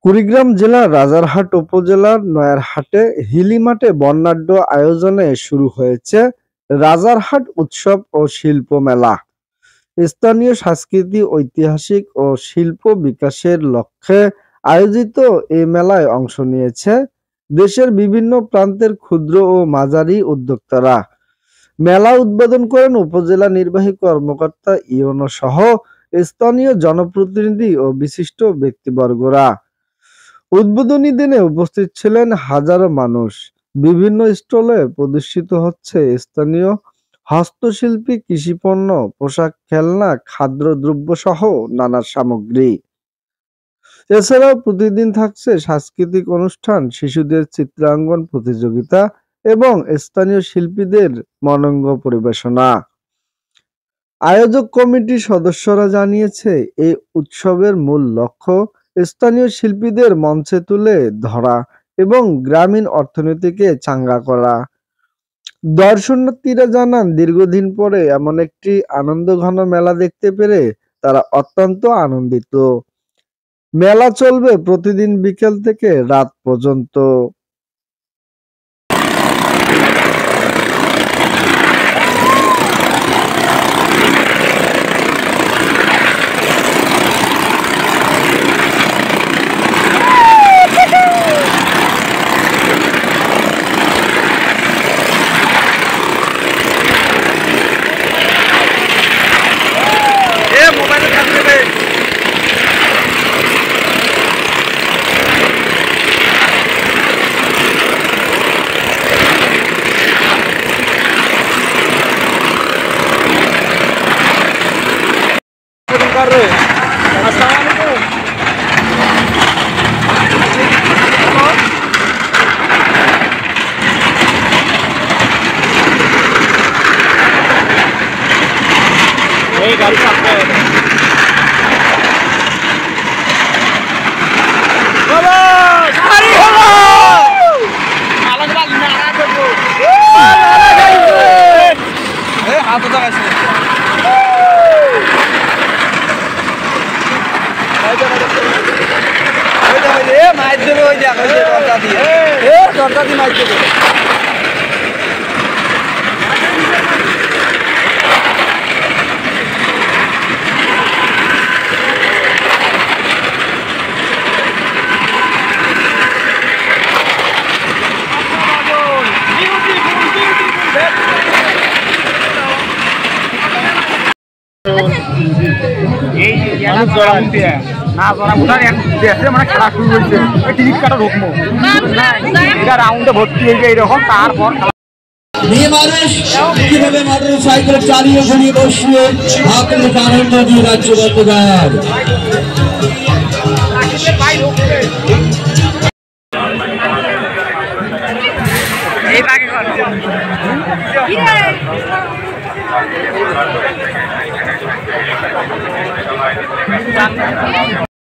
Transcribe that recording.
কুড়িগ্রাম জেলার রাজারহাট উপজেলার নয়ারহাটে হিলি মাঠে বর্ণাঢ্য আয়োজনে শুরু হয়েছে রাজারহাট উৎসব ও শিল্প মেলা। স্থানীয় সংস্কৃতি, ঐতিহাসিক ও শিল্প বিকাশের লক্ষ্যে আয়োজিত এ মেলায় অংশ নিয়েছে দেশের বিভিন্ন প্রান্তের ক্ষুদ্র ও মাঝারি উদ্যোক্তারা। মেলা উদ্বোধন করেন উপজেলা নির্বাহী কর্মকর্তা ইউনো সহ স্থানীয় জনপ্রতিনিধি ও বিশিষ্ট ব্যক্তিবর্গরা। উদ্বোধনী দিনে উপস্থিত ছিলেন হাজারো মানুষ। বিভিন্ন স্টলে প্রদর্শিত হচ্ছে স্থানীয় হস্তশিল্পী, কৃষিপণ্য, পোশাক, খেলনা, খাদ্যদ্রব্য সহ নানা সামগ্রী। এছাড়াও প্রতিদিন থাকছে সাংস্কৃতিক অনুষ্ঠান, শিশুদের চিত্রাঙ্কন প্রতিযোগিতা এবং স্থানীয় শিল্পীদের মনোজ্ঞ পরিবেশনা। আয়োজক কমিটির সদস্যরা জানিয়েছে, এই উৎসবের মূল লক্ষ্য স্থানীয় শিল্পীদের মঞ্চে তুলে ধরা এবং গ্রামীণ অর্থনীতিকে চাঙ্গা করা। দর্শনার্থীরা জানান, দীর্ঘদিন পরে এমন একটি আনন্দঘন মেলা দেখতে পেরে তারা অত্যন্ত আনন্দিত। মেলা চলবে প্রতিদিন বিকেল থেকে রাত পর্যন্ত। गाड़ी सामने है। बोलो हरी बोलो अलग बात नारा करो नारा गाइसे ए हाथ उठा कैसे ए माइक देबे ওই যা কইছে দরজা দিয়ে এ দরজা দিয়ে মাইক দেবে। না জোড়া এক দেশে মানে খেলা শুরু হয়েছে, টিকিট কাটা ঢুকবো এটা রাউন্ডে ভর্তি হয়ে যায় এরকম। তারপর মেয়ে মানুষ কিভাবে মোটর সাইকেল চালিয়ে ঘুরিয়ে বসিয়ে আপনাদের আনন্দ দিয়ে রাজ্য বন্ধুগার এই